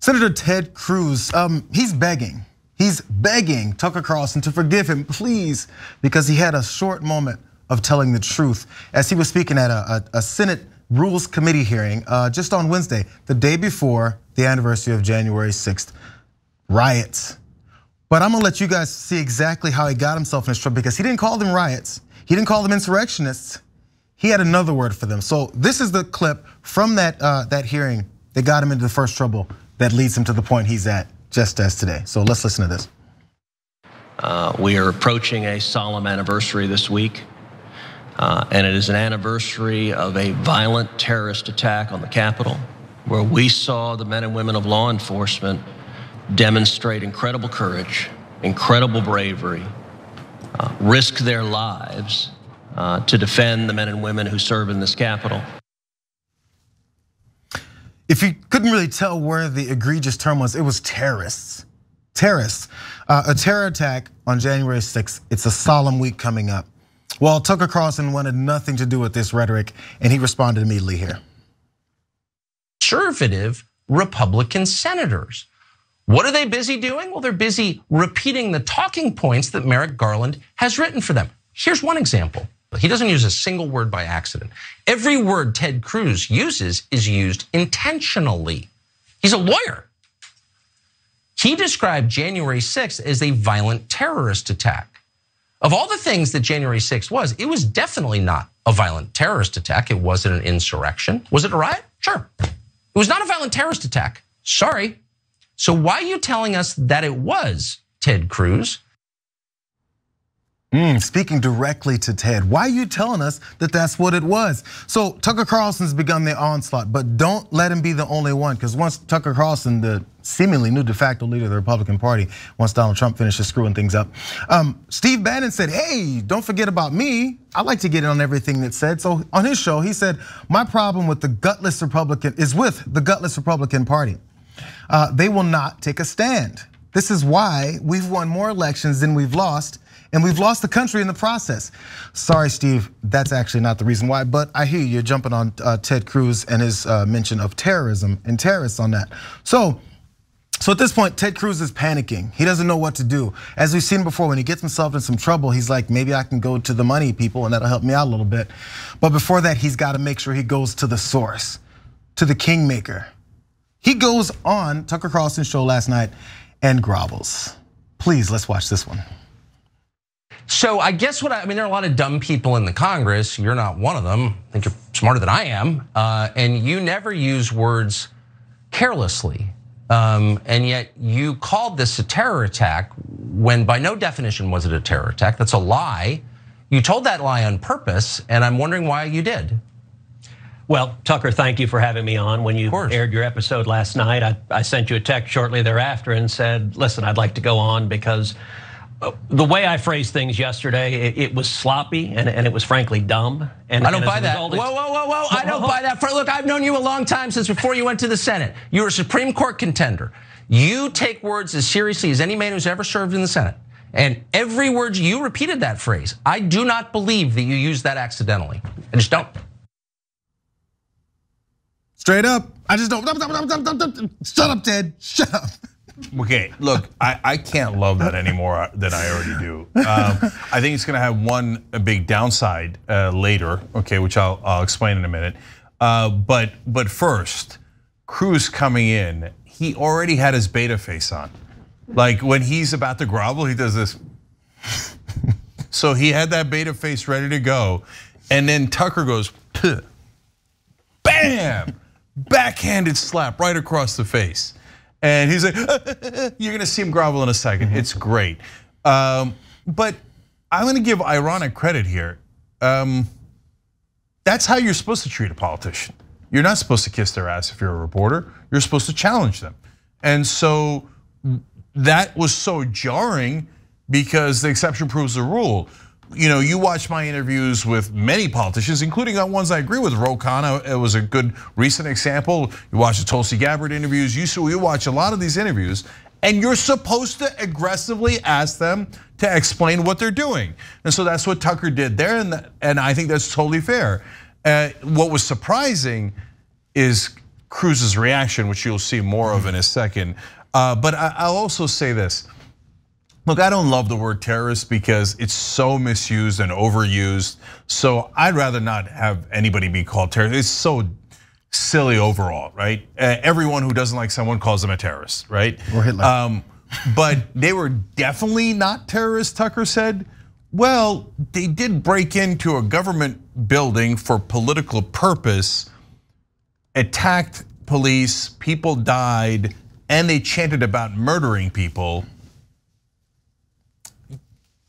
Senator Ted Cruz, he's begging Tucker Carlson to forgive him, please, because he had a short moment of telling the truth as he was speaking at a Senate Rules Committee hearing just on Wednesday, the day before the anniversary of January 6th riots. But I'm gonna let you guys see exactly how he got himself in this trouble, because he didn't call them riots, he didn't call them insurrectionists, he had another word for them. So this is the clip from that hearing that got him into the first trouble that leads him to the point he's at just as today. So let's listen to this. We are approaching a solemn anniversary this week, and it is an anniversary of a violent terrorist attack on the Capitol, where we saw the men and women of law enforcement demonstrate incredible courage, incredible bravery, risk their lives to defend the men and women who serve in this Capitol. If you couldn't really tell where the egregious term was, it was terrorists. Terrorists, a terror attack on January 6th. It's a solemn week coming up. Well, Tucker Carlson wanted nothing to do with this rhetoric, and he responded immediately here. Conservative Republican senators. What are they busy doing? Well, they're busy repeating the talking points that Merrick Garland has written for them. Here's one example. He doesn't use a single word by accident. Every word Ted Cruz uses is used intentionally. He's a lawyer. He described January 6th as a violent terrorist attack. Of all the things that January 6th was, it was definitely not a violent terrorist attack. It wasn't an insurrection. Was it a riot? Sure. It was not a violent terrorist attack. Sorry. So why are you telling us that it was, Ted Cruz? Speaking directly to Ted, why are you telling us that that's what it was? So Tucker Carlson's begun the onslaught, but don't let him be the only one, because once Tucker Carlson, the seemingly new de facto leader of the Republican Party, once Donald Trump finishes screwing things up, Steve Bannon said, hey, don't forget about me. I like to get in on everything that's said. So on his show, he said, my problem with the gutless Republican is with the gutless Republican Party. They will not take a stand. This is why we've won more elections than we've lost, and we've lost the country in the process. Sorry, Steve, that's actually not the reason why, but I hear you're jumping on Ted Cruz and his mention of terrorism and terrorists on that. So at this point, Ted Cruz is panicking. He doesn't know what to do. As we've seen before, when he gets himself in some trouble, he's like, maybe I can go to the money people and that'll help me out a little bit. But before that, he's got to make sure he goes to the source, to the kingmaker. He goes on Tucker Carlson's show last night and grovels. Please, let's watch this one. So I guess there are a lot of dumb people in the Congress. You're not one of them. I think you're smarter than I am. And you never use words carelessly. And yet you called this a terror attack when by no definition was it a terror attack. That's a lie. You told that lie on purpose, and I'm wondering why you did. Well, Tucker, thank you for having me on. When you aired your episode last night, I sent you a text shortly thereafter and said, listen, I'd like to go on because the way I phrased things yesterday, it was sloppy and it was frankly dumb. And I don't buy that. Whoa. I don't buy that. Look, I've known you a long time, since before you went to the Senate. You were a Supreme Court contender. You take words as seriously as any man who's ever served in the Senate. And every word you repeated that phrase. I do not believe that you used that accidentally. I just don't. Straight up, I just don't. Shut up, Ted, shut up. Okay, look, I can't love that anymore than I already do. I think it's gonna have one big downside later, okay, which I'll explain in a minute. But first, Cruz coming in, he already had his beta face on. Like when he's about to grovel, he does this. So he had that beta face ready to go, and then Tucker goes, bam! Backhanded slap right across the face. And he's like, you're gonna see him grovel in a second. It's great. But I'm gonna give ironic credit here. That's how you're supposed to treat a politician. You're not supposed to kiss their ass if you're a reporter. You're supposed to challenge them. And so that was so jarring because the exception proves the rule. You know, you watch my interviews with many politicians, including on ones I agree with. Ro Khanna, it was a good recent example. You watch the Tulsi Gabbard interviews. You watch a lot of these interviews, and you're supposed to aggressively ask them to explain what they're doing. And so that's what Tucker did there, and I think that's totally fair. What was surprising is Cruz's reaction, which you'll see more of in a second. But I'll also say this. Look, I don't love the word terrorist because it's so misused and overused. So I'd rather not have anybody be called terrorist. It's so silly overall, right? Everyone who doesn't like someone calls them a terrorist, right? Or Hitler. But they were definitely not terrorists, Tucker said. Well, they did break into a government building for political purpose, attacked police, people died, and they chanted about murdering people.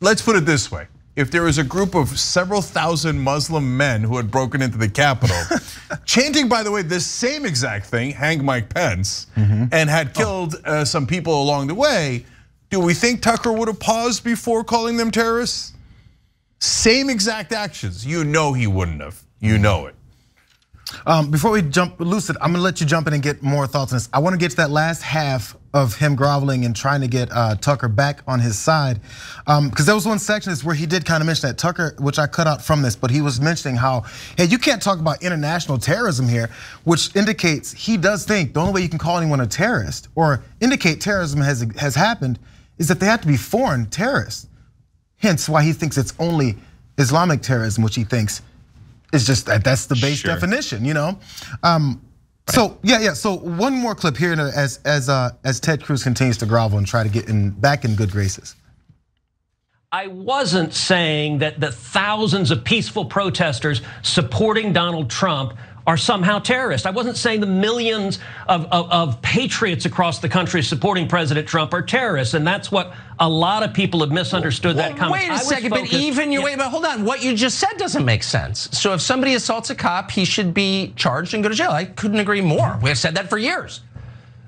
Let's put it this way. If there was a group of several thousand Muslim men who had broken into the Capitol, chanting, by the way, this same exact thing, hang Mike Pence, and had killed some people along the way, do we think Tucker would have paused before calling them terrorists? Same exact actions. You know he wouldn't have. You know it. Before we jump, Lucid, I'm gonna let you jump in and get more thoughts on this. I wanna get to that last half of him groveling and trying to get Tucker back on his side. Because there was one section where he did kind of mention that Tucker, which I cut out from this, but he was mentioning how, hey, you can't talk about international terrorism here, which indicates he does think the only way you can call anyone a terrorist or indicate terrorism has happened is that they have to be foreign terrorists. Hence why he thinks it's only Islamic terrorism, which he thinks is just that's the base definition, you know. So yeah. So one more clip here as Ted Cruz continues to grovel and try to get back in good graces. I wasn't saying that the thousands of peaceful protesters supporting Donald Trump are somehow terrorists. I wasn't saying the millions of patriots across the country supporting President Trump are terrorists, and that's what a lot of people have misunderstood that comment. Wait a second, but hold on. What you just said doesn't make sense. So if somebody assaults a cop, he should be charged and go to jail. I couldn't agree more. We have said that for years.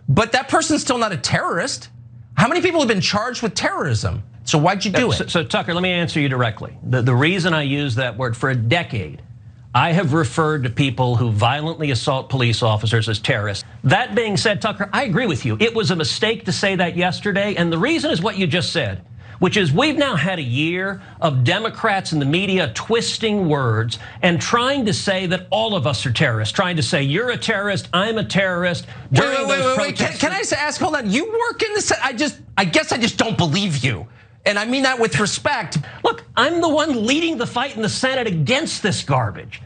But that person's still not a terrorist. How many people have been charged with terrorism? So why'd you do it? So Tucker, let me answer you directly. The reason I use that word for a decade, I have referred to people who violently assault police officers as terrorists. That being said, Tucker, I agree with you. It was a mistake to say that yesterday, and the reason is what you just said, which is we've now had a year of Democrats in the media twisting words and trying to say that all of us are terrorists, trying to say you're a terrorist, I'm a terrorist. Wait. Can I ask, hold on, you work in the, I guess I just don't believe you. And I mean that with respect. Look, I'm the one leading the fight in the Senate against this garbage.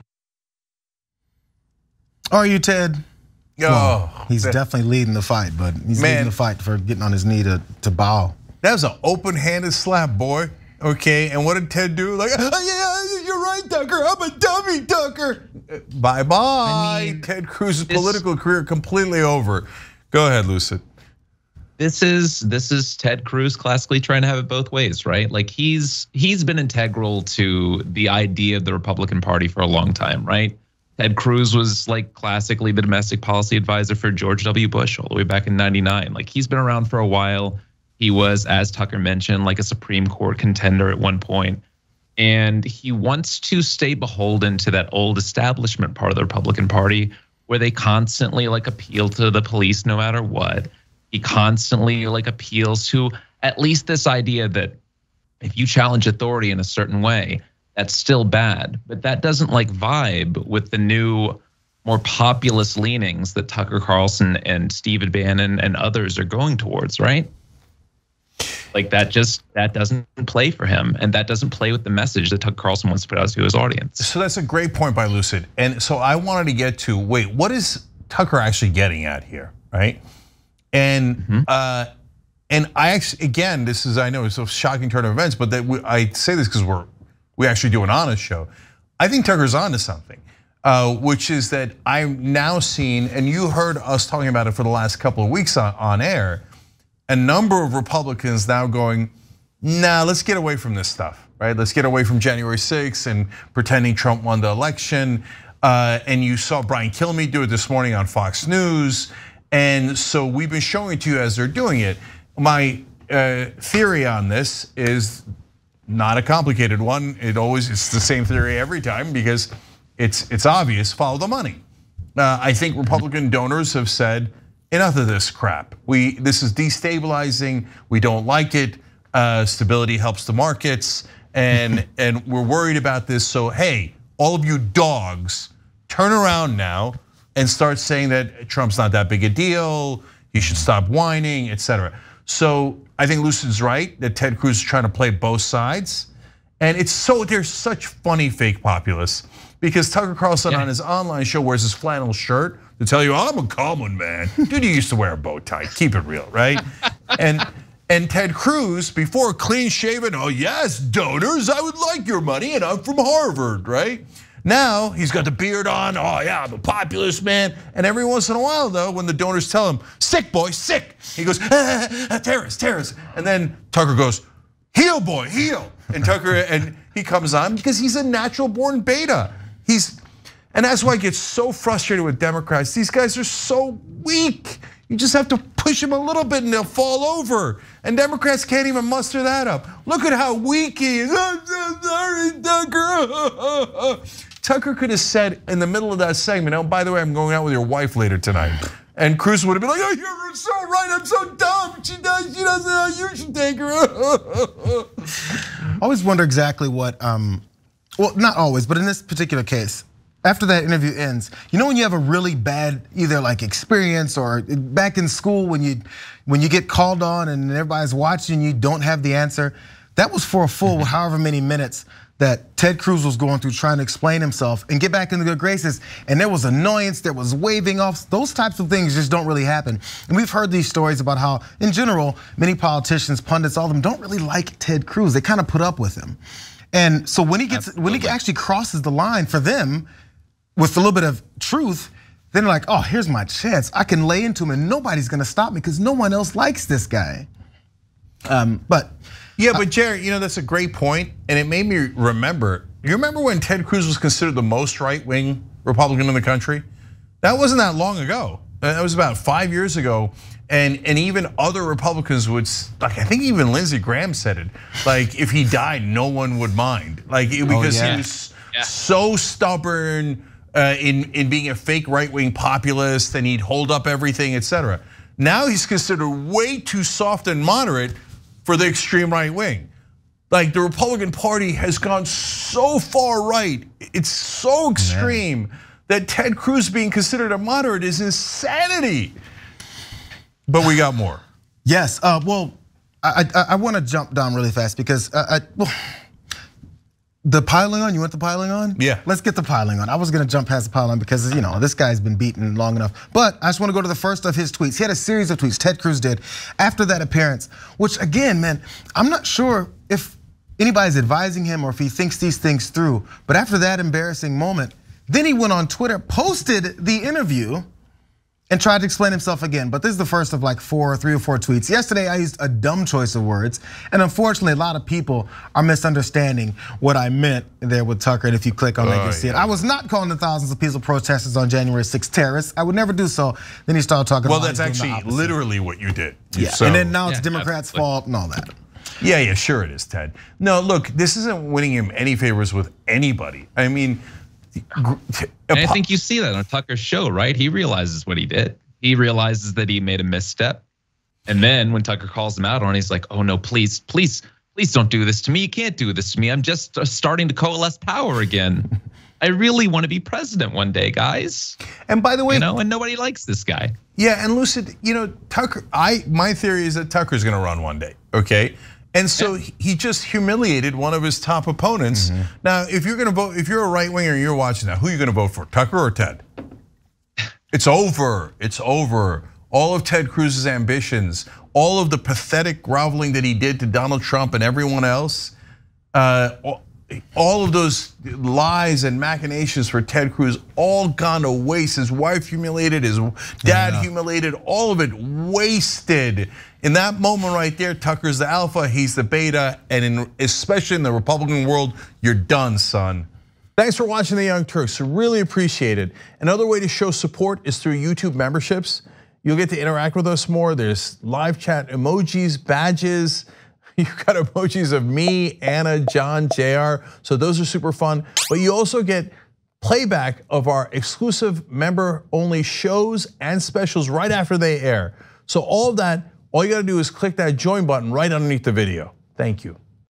Are you, Ted? Oh, he's definitely leading the fight, but he's leading the fight for getting on his knee to bow. That was an open-handed slap, boy. Okay, and what did Ted do? Like, oh, yeah, you're right, Tucker. I'm a dummy, Tucker. Bye-bye. I mean, Ted Cruz's political career completely over. Go ahead, Lucid. This is Ted Cruz classically trying to have it both ways, right? Like he's been integral to the idea of the Republican Party for a long time, right? Ted Cruz was like classically the domestic policy advisor for George W. Bush all the way back in '99. Like he's been around for a while. He was, as Tucker mentioned, like a Supreme Court contender at one point. And he wants to stay beholden to that old establishment part of the Republican Party where they constantly like appeal to the police no matter what. He constantly like appeals to at least this idea that if you challenge authority in a certain way, that's still bad. But that doesn't like vibe with the new, more populist leanings that Tucker Carlson and Steve Bannon and others are going towards, right? Like that doesn't play for him, and that doesn't play with the message that Tucker Carlson wants to put out to his audience. So that's a great point by Lucid. And so I wanted to get to, wait, what is Tucker actually getting at here, right? And I actually, again, this is, I know it's a shocking turn of events, but I say this because we actually do an honest show. I think Tucker's onto something, which is that I'm now seeing, and you heard us talking about it for the last couple of weeks on air, a number of Republicans now going, nah, let's get away from this stuff, right? Let's get away from January 6th and pretending Trump won the election. And you saw Brian Kilmeade do it this morning on Fox News. And so we've been showing it to you as they're doing it. My theory on this is not a complicated one. It's the same theory every time because it's obvious, follow the money. I think Republican donors have said, enough of this crap. This is destabilizing, we don't like it. Stability helps the markets and we're worried about this. So hey, all of you dogs, turn around now and start saying that Trump's not that big a deal, he should stop whining, etc. So I think Lucid's right that Ted Cruz is trying to play both sides. And they're such funny fake populists because Tucker Carlson on his online show wears his flannel shirt to tell you, I'm a common man. Dude, you used to wear a bow tie, keep it real, right? And Ted Cruz, before clean shaven, oh yes, donors, I would like your money and I'm from Harvard, right? Now he's got the beard on, oh yeah, I'm a populist man. And every once in a while though, when the donors tell him, sick boy, sick, he goes, terrorist, terrorist. And then Tucker goes, heal boy, heal. And he comes on because he's a natural born beta. And that's why I get so frustrated with Democrats. These guys are so weak. You just have to push them a little bit and they'll fall over. And Democrats can't even muster that up. Look at how weak he is. I'm so sorry, Tucker. Tucker could have said in the middle of that segment, oh, by the way, I'm going out with your wife later tonight. And Cruz would have been like, oh, you're so right, I'm so dumb. She doesn't know you should take her. I always wonder exactly what, well, not always, but in this particular case, after that interview ends, you know when you have a really bad either like experience or back in school when you get called on and everybody's watching, you don't have the answer. That was for a full however many minutes that Ted Cruz was going through trying to explain himself and get back into good graces. And there was annoyance, there was waving off. Those types of things just don't really happen. And we've heard these stories about how, in general, many politicians, pundits, all of them don't really like Ted Cruz. They kind of put up with him. And so when he actually crosses the line for them with a little bit of truth, then they're like, oh, here's my chance. I can lay into him and nobody's gonna stop me because no one else likes this guy. But Jared, that's a great point, and it made me remember. You remember when Ted Cruz was considered the most right-wing Republican in the country? That wasn't that long ago. That was about 5 years ago, and even other Republicans would, like I think even Lindsey Graham said it, like if he died, no one would mind, like because he was so stubborn in being a fake right-wing populist, and he'd hold up everything, etc. Now he's considered way too soft and moderate for the extreme right wing. Like the Republican Party has gone so far right, it's so extreme that Ted Cruz being considered a moderate is insanity. But we got more. Yes, well, I want to jump down really fast because the piling on, you want the piling on? Yeah. Let's get the piling on. I was gonna jump past the piling on because this guy's been beaten long enough. But I just wanna go to the first of his tweets. He had a series of tweets, Ted Cruz did, after that appearance, which again, man, I'm not sure if anybody's advising him or if he thinks these things through. But after that embarrassing moment, then he went on Twitter, posted the interview, and tried to explain himself again. But this is the first of like 3 or 4 tweets. Yesterday, I used a dumb choice of words. And unfortunately, a lot of people are misunderstanding what I meant there with Tucker. And if you click on it, you can see it. I was not calling the thousands of peaceful protesters on January 6th terrorists. I would never do so. Then he started talking about. Well, that's actually literally what you did. Yeah, and then now it's Democrats' fault and all that. Yeah, sure it is, Ted. No, look, this isn't winning him any favors with anybody. I mean, and I think you see that on Tucker's show, right? He realizes what he did. He realizes that he made a misstep. And then when Tucker calls him out on it, he's like, oh no, please don't do this to me. You can't do this to me. I'm just starting to coalesce power again. I really want to be president one day, guys. And by the way, and nobody likes this guy. Yeah, and Lucid, Tucker, my theory is that Tucker's gonna run one day, okay? And so he just humiliated one of his top opponents. Now, if you're gonna vote, if you're a right winger and you're watching that, who are you gonna vote for, Tucker or Ted? It's over, it's over. All of Ted Cruz's ambitions, all of the pathetic groveling that he did to Donald Trump and everyone else, all of those lies and machinations for Ted Cruz, all gone to waste. His wife humiliated, his dad humiliated, all of it wasted. In that moment right there, Tucker's the alpha, he's the beta, and especially in the Republican world, you're done, son. Thanks for watching The Young Turks, really appreciate it. Another way to show support is through YouTube memberships. You'll get to interact with us more. There's live chat emojis, badges. You've got emojis of me, Anna, John, JR, so those are super fun. But you also get playback of our exclusive member-only shows and specials right after they air. So all of that, all you gotta do is click that join button right underneath the video. Thank you.